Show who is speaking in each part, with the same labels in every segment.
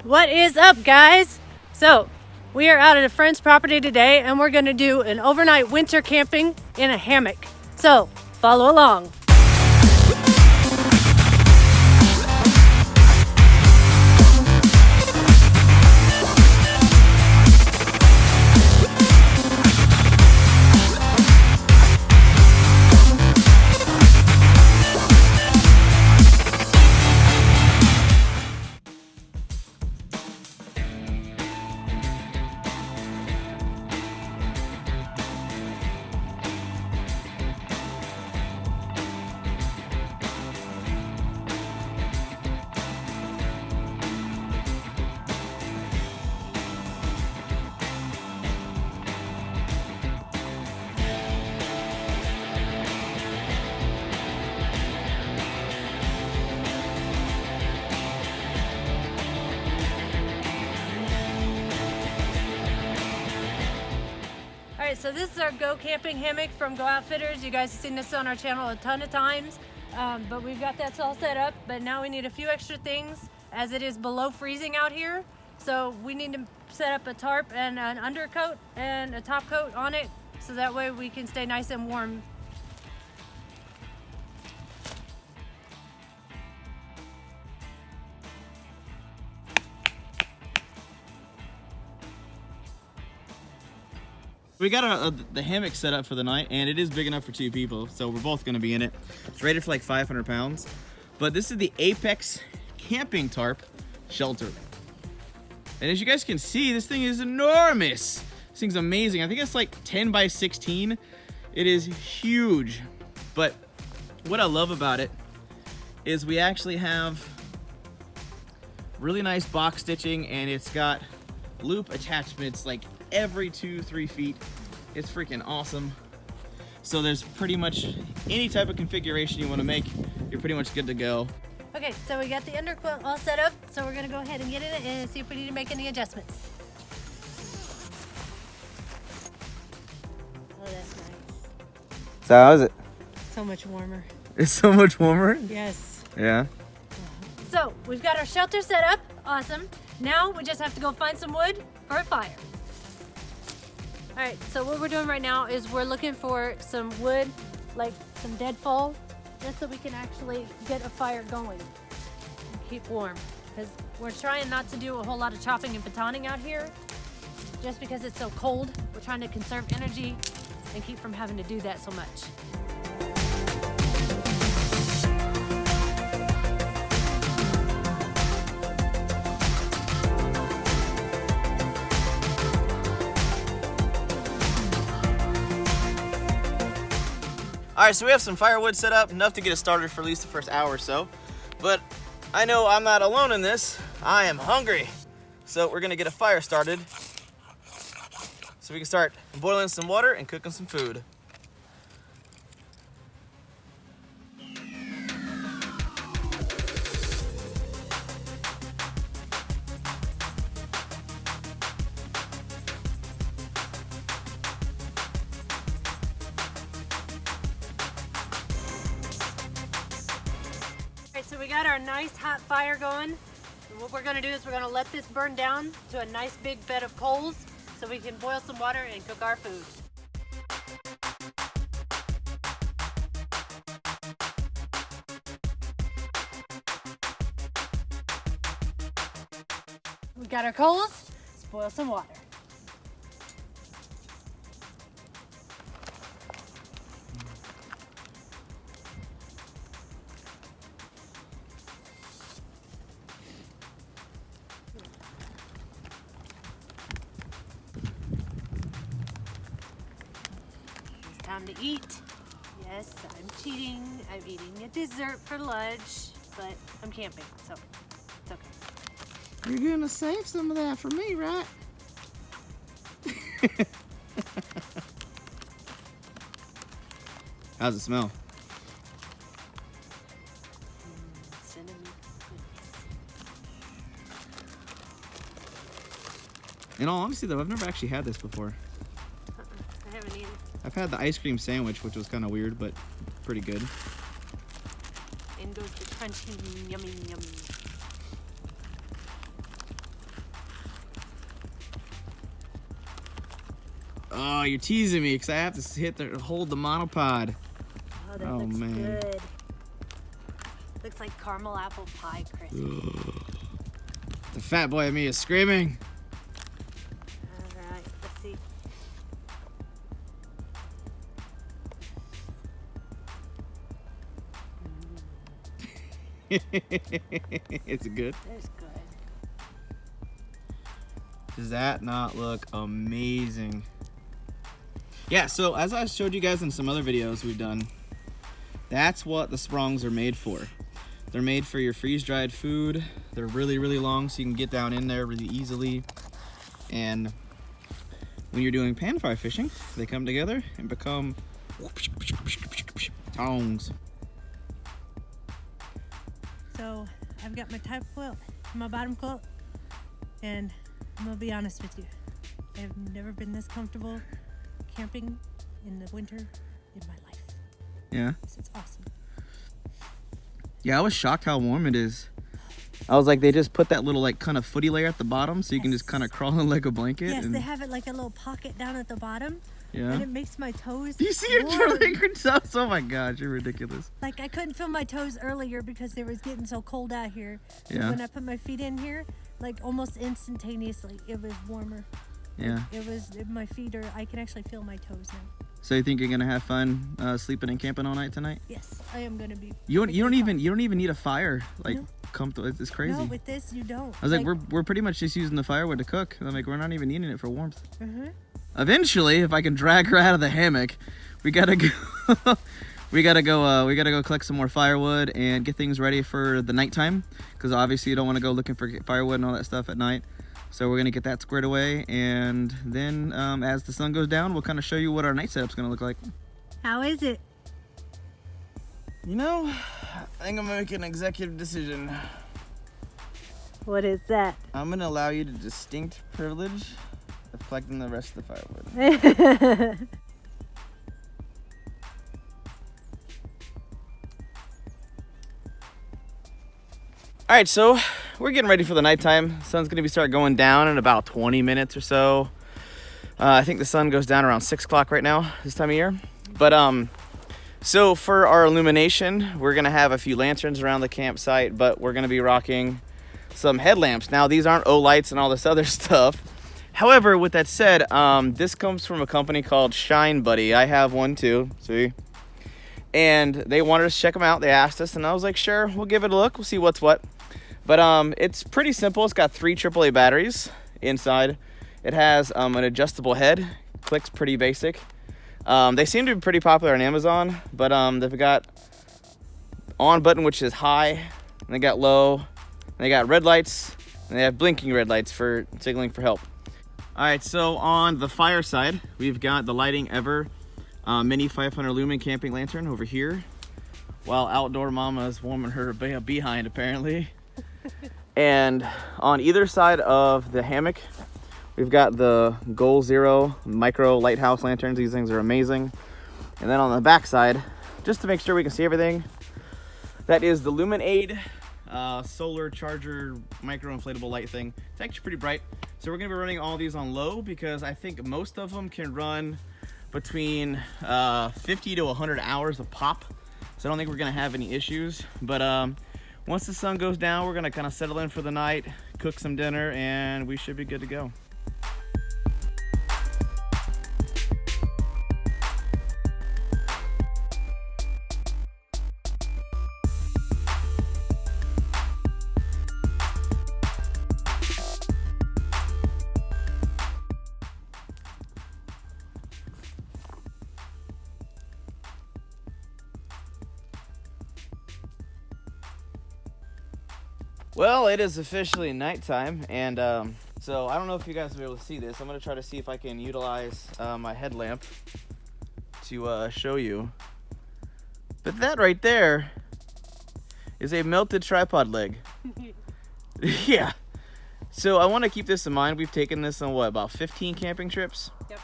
Speaker 1: What is up, guys? So we are out at a friend's property today and we're gonna do an overnight winter camping in a hammock. So follow along. Alright, so this is our Go Camping hammock from Go Outfitters. You guys have seen this on our channel a ton of times, but we've got that all set up. But now we need a few extra things as it is below freezing out here. So we need to set up a tarp and an undercoat and a top coat on it so that way we can stay nice and warm.
Speaker 2: We got the hammock set up for the night, and it is big enough for 2 people, so we're both gonna be in it. It's rated for like 500 pounds, but this is the Apex camping tarp shelter. And as you guys can see, this thing is enormous. This thing's amazing. I think it's like 10 by 16. It is huge. But what I love about it is we actually have really nice box stitching, and it's got loop attachments like every 2-3 feet. It's freaking awesome. So there's pretty much any type of configuration you want to make, you're pretty much good to go.
Speaker 1: Okay, so we got the underquilt all set up, so we're gonna go ahead and get in it and see if we need to make any adjustments. Oh, that's nice.
Speaker 2: So how is it?
Speaker 1: So much warmer.
Speaker 2: It's so much warmer?
Speaker 1: Yes.
Speaker 2: Yeah.
Speaker 1: So we've got our shelter set up, awesome. Now we just have to go find some wood for a fire. All right, so what we're doing right now is we're looking for some wood, like some deadfall, just so we can actually get a fire going and keep warm. Because we're trying not to do a whole lot of chopping and batoning out here, just because it's so cold. We're trying to conserve energy and keep from having to do that so much.
Speaker 2: All right, so we have some firewood set up, enough to get us started for at least the first hour or so. But I know I'm not alone in this. I am hungry. So we're gonna get a fire started so we can start boiling some water and cooking some food.
Speaker 1: So we got our nice hot fire going. And what we're gonna do is we're gonna let this burn down to a nice big bed of coals so we can boil some water and cook our food. We got our coals, let's boil some water. Time to eat. Yes, I'm cheating. I'm eating a dessert for lunch, but I'm camping, so it's okay.
Speaker 2: You're gonna save some of that for me, right? How's it smell?
Speaker 1: Cinnamon.
Speaker 2: In all honesty though, I've never actually had this before.
Speaker 1: I haven't either.
Speaker 2: I've had the ice cream sandwich, which was kind of weird, but pretty good.
Speaker 1: In goes the crunchy, yummy, yummy.
Speaker 2: Oh, you're teasing me because I have to hold the monopod.
Speaker 1: Oh, that looks good. Looks like caramel apple pie crisp.
Speaker 2: The fat boy of me is screaming.
Speaker 1: All right, let's see.
Speaker 2: Is it good?
Speaker 1: It's good.
Speaker 2: Does that not look amazing? Yeah, so as I showed you guys in some other videos we've done, that's what the sprongs are made for. They're made for your freeze-dried food. They're really, really long, so you can get down in there really easily. And when you're doing pan fry fishing, they come together and become tongs.
Speaker 1: So I've got my top quilt, my bottom quilt, and I'm gonna be honest with you. I have never been this comfortable camping in the winter in my life.
Speaker 2: Yeah.
Speaker 1: So it's awesome.
Speaker 2: Yeah, I was shocked how warm it is. I was like, they just put that little like kind of footy layer at the bottom so you can just kind of crawl in like a blanket.
Speaker 1: Yes,
Speaker 2: and...
Speaker 1: they have it like a little pocket down at the bottom.
Speaker 2: Yeah.
Speaker 1: And it makes my toes.
Speaker 2: Do you see your toes? Oh my gosh, you're ridiculous.
Speaker 1: Like I couldn't feel my toes earlier because it was getting so cold out here.
Speaker 2: Yeah.
Speaker 1: But when I put my feet in here, like almost instantaneously, it was warmer.
Speaker 2: Yeah.
Speaker 1: My feet are, I can actually feel my toes now.
Speaker 2: So you think you're gonna have fun sleeping and camping all night tonight?
Speaker 1: Yes, I am gonna be.
Speaker 2: You don't even need a fire. Like, no. Comfortable. It's crazy.
Speaker 1: No, with this you don't.
Speaker 2: I was like we're pretty much just using the firewood to cook. I'm like, we're not even needing it for warmth.
Speaker 1: Mm-hmm.
Speaker 2: Eventually, if I can drag her out of the hammock, we gotta go. we gotta go collect some more firewood and get things ready for the nighttime. Because obviously you don't want to go looking for firewood and all that stuff at night. So we're gonna get that squared away, and then as the sun goes down, we'll kind of show you what our night setup's gonna look like.
Speaker 1: How is it?
Speaker 2: You know, I think I'm gonna make an executive decision.
Speaker 1: What is that?
Speaker 2: I'm gonna allow you the distinct privilege of collecting the rest of the firewood. All right, so we're getting ready for the nighttime. Sun's gonna start going down in about 20 minutes or so. I think the sun goes down around 6 o'clock right now, this time of year. But so for our illumination, we're gonna have a few lanterns around the campsite, but we're gonna be rocking some headlamps. Now, these aren't O-lights and all this other stuff. However, with that said, this comes from a company called Shine Buddy. I have one too, see? And they wanted us to check them out. They asked us, and I was like, sure, we'll give it a look. We'll see what's what. But it's pretty simple. It's got 3 AAA batteries inside. It has an adjustable head. Clicks pretty basic. They seem to be pretty popular on Amazon, but they've got on button, which is high, and they got low, and they got red lights, and they have blinking red lights for signaling for help. All right, so on the fire side, we've got the Lighting Ever mini 500 lumen camping lantern over here, while Outdoor Mama is warming her behind apparently. And on either side of the hammock, we've got the Goal Zero micro lighthouse lanterns. These things are amazing. And then on the back side, just to make sure we can see everything, that is the Luminaid solar charger micro inflatable light thing. It's actually pretty bright. So we're gonna be running all these on low because I think most of them can run between 50 to 100 hours of pop. So I don't think we're gonna have any issues. But once the sun goes down, we're gonna kind of settle in for the night, cook some dinner, and we should be good to go. Well, it is officially nighttime, and so I don't know if you guys will be able to see this. I'm going to try to see if I can utilize my headlamp to show you. But that right there is a melted tripod leg. Yeah. So I want to keep this in mind. We've taken this on, what, about 15 camping trips?
Speaker 1: Yep.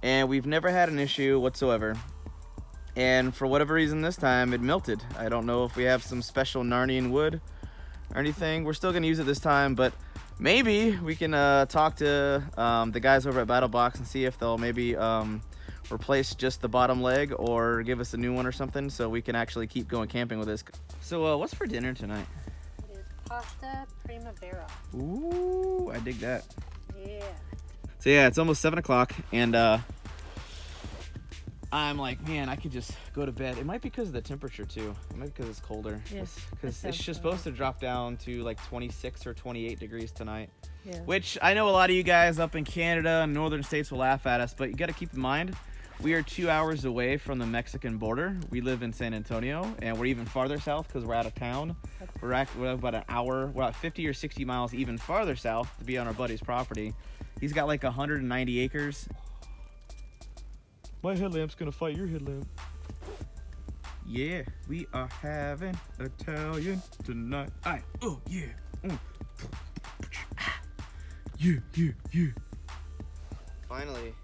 Speaker 2: And we've never had an issue whatsoever. And for whatever reason this time, it melted. I don't know if we have some special Narnian wood or anything. We're still gonna use it this time, but maybe we can talk to the guys over at Battle Box and see if they'll maybe replace just the bottom leg or give us a new one or something so we can actually keep going camping with this. So what's for dinner tonight?
Speaker 1: It is pasta primavera.
Speaker 2: Ooh, I dig that.
Speaker 1: Yeah.
Speaker 2: So yeah, it's almost 7 o'clock and I'm like, man, I could just go to bed. It might be because of the temperature too. It might be because it's colder.
Speaker 1: Yes,
Speaker 2: Because it's just supposed to drop down to like 26 or 28 degrees tonight.
Speaker 1: Yeah.
Speaker 2: Which I know a lot of you guys up in Canada and northern states will laugh at us, but you got to keep in mind, we are 2 hours away from the Mexican border. We live in San Antonio, and we're even farther south because we're out of town. We're about an hour, we're about 50 or 60 miles even farther south to be on our buddy's property. He's got like 190 acres. My headlamp's gonna fight your headlamp. Yeah, we are having Italian tonight. Aye, oh yeah. Yeah. Finally,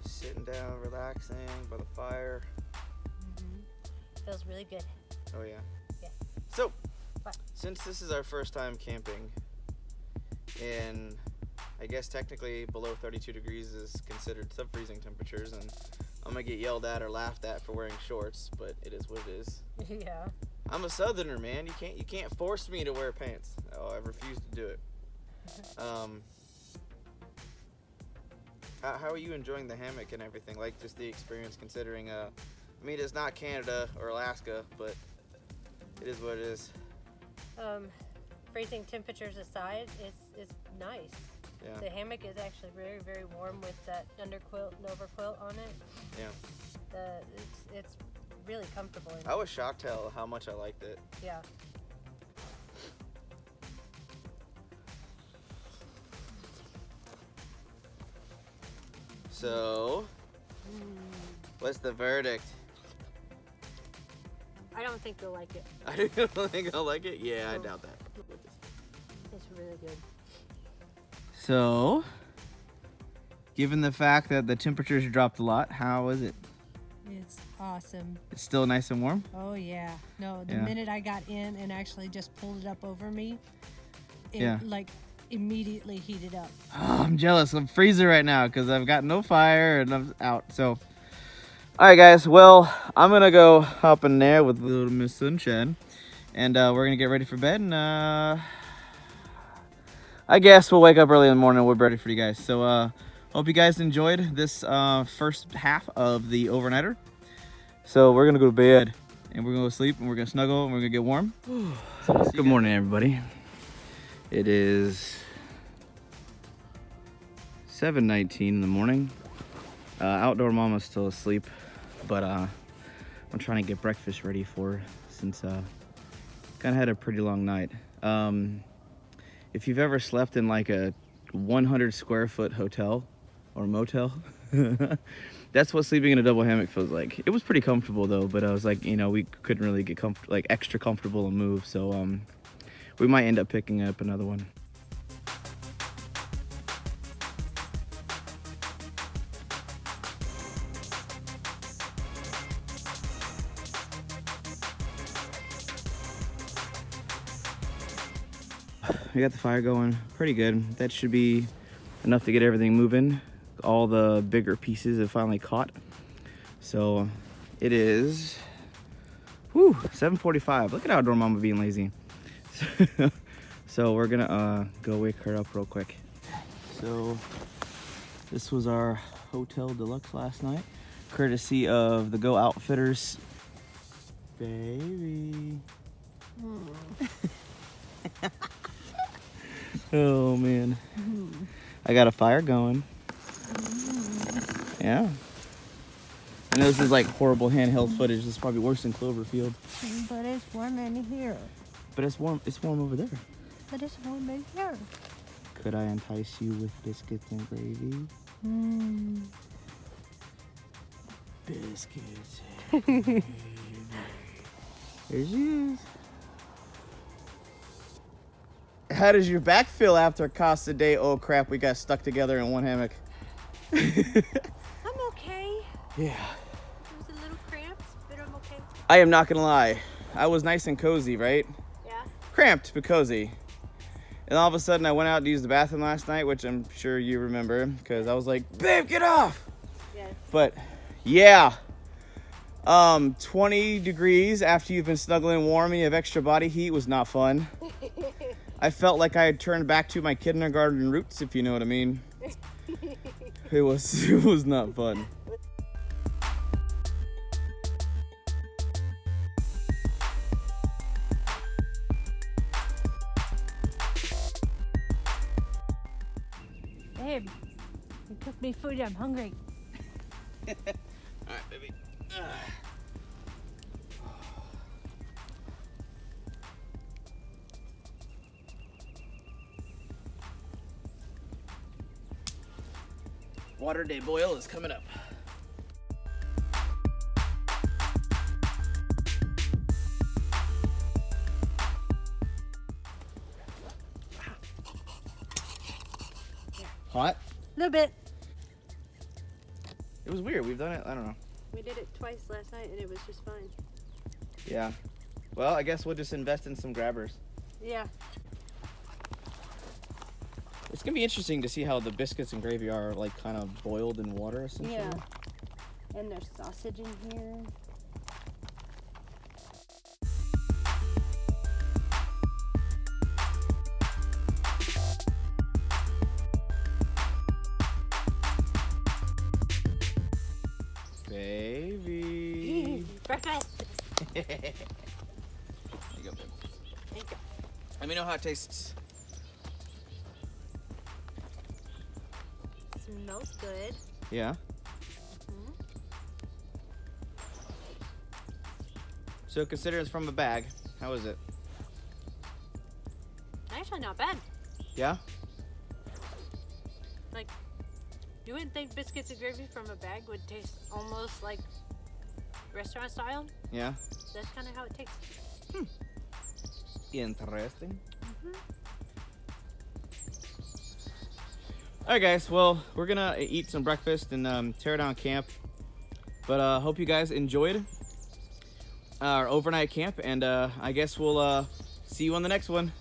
Speaker 2: sitting down, relaxing by the fire.
Speaker 1: Feels really good.
Speaker 2: Oh yeah.
Speaker 1: Yeah.
Speaker 2: So,
Speaker 1: What?
Speaker 2: since this is our first time camping, and I guess technically below 32 degrees is considered sub-freezing temperatures, and I'm gonna get yelled at or laughed at for wearing shorts, but it is what it is.
Speaker 1: Yeah.
Speaker 2: I'm a southerner, man. You can't force me to wear pants. Oh, I refuse to do it. How are you enjoying the hammock and everything? Like just the experience, considering I mean, it's not Canada or Alaska, but it is what it is.
Speaker 1: Freezing temperatures aside, it's nice.
Speaker 2: Yeah.
Speaker 1: The hammock is actually very, very warm with that underquilt and overquilt on it.
Speaker 2: Yeah.
Speaker 1: It's really comfortable.
Speaker 2: I was shocked how much I liked it.
Speaker 1: Yeah.
Speaker 2: So, what's the verdict?
Speaker 1: I don't think you'll like it.
Speaker 2: I don't think I'll like it? Yeah, I doubt that.
Speaker 1: It's really good.
Speaker 2: So, given the fact that the temperatures dropped a lot, how is it?
Speaker 1: It's awesome.
Speaker 2: It's still nice and warm?
Speaker 1: Oh yeah. No, the
Speaker 2: Yeah.
Speaker 1: minute I got in and actually just pulled it up over me, it
Speaker 2: Yeah.
Speaker 1: like immediately heated up.
Speaker 2: Oh, I'm jealous. I'm freezing right now because I've got no fire and I'm out. So, all right, guys. Well, I'm gonna go hop in there with little Miss Sunshine, and we're gonna get ready for bed. And I guess we'll wake up early in the morning and we're ready for you guys. So, hope you guys enjoyed this first half of the overnighter. So we're gonna go to bed and we're gonna go sleep and we're gonna snuggle and we're gonna get warm. Good morning, everybody. It is 7:19 in the morning. Outdoor mama's still asleep, but I'm trying to get breakfast ready for her since kind of had a pretty long night. If you've ever slept in like a 100 square foot hotel or motel, that's what sleeping in a double hammock feels like. It was pretty comfortable though, but I was like, you know, we couldn't really get like extra comfortable and move, so we might end up picking up another one. We got the fire going pretty good. That should be enough to get everything moving. All the bigger pieces have finally caught. So it is 7:45. Look at Outdoor Mama being lazy. So we're gonna go wake her up real quick. So this was our Hotel Deluxe last night, courtesy of the Go Outfitters. Baby. Oh man. I got a fire going. Yeah. I know this is like horrible handheld footage. This is probably worse than Cloverfield.
Speaker 1: But it's warm in here.
Speaker 2: But it's warm over there.
Speaker 1: But it's warm in here.
Speaker 2: Could I entice you with biscuits and gravy? Biscuits and gravy. There she is. How does your back feel after Costa Day? Oh crap, we got stuck together in one hammock.
Speaker 1: I'm okay.
Speaker 2: Yeah.
Speaker 1: It was a little cramped, but I'm okay.
Speaker 2: I am not gonna lie. I was nice and cozy, right?
Speaker 1: Yeah.
Speaker 2: Cramped but cozy. And all of a sudden I went out to use the bathroom last night, which I'm sure you remember, because I was like, babe, get off.
Speaker 1: Yes.
Speaker 2: But yeah, 20 degrees after you've been snuggling warm and you have extra body heat was not fun. I felt like I had turned back to my kindergarten roots, if you know what I mean. It was not fun.
Speaker 1: Babe, you cooked me food. I'm hungry.
Speaker 2: All right, baby. Water day boil is coming up. Hot?
Speaker 1: A little bit.
Speaker 2: It was weird. We've done it, I don't know.
Speaker 1: We did it twice last night and it was just fine.
Speaker 2: Yeah. Well, I guess we'll just invest in some grabbers.
Speaker 1: Yeah.
Speaker 2: It's gonna be interesting to see how the biscuits and gravy are like kind of boiled in water essentially.
Speaker 1: Yeah. And there's sausage in here.
Speaker 2: Baby.
Speaker 1: Breakfast.
Speaker 2: There you go, babe.
Speaker 1: There you go.
Speaker 2: Let me know how it tastes.
Speaker 1: Smells good.
Speaker 2: Yeah.
Speaker 1: Mm-hmm.
Speaker 2: So consider it's from a bag. How is it?
Speaker 1: Actually, not bad.
Speaker 2: Yeah?
Speaker 1: Like, you wouldn't think biscuits and gravy from a bag would taste almost like restaurant style.
Speaker 2: Yeah.
Speaker 1: That's kind of how it tastes.
Speaker 2: Interesting.
Speaker 1: Mm-hmm.
Speaker 2: Alright guys, well, we're gonna eat some breakfast and tear down camp. But hope you guys enjoyed our overnight camp, and I guess we'll see you on the next one.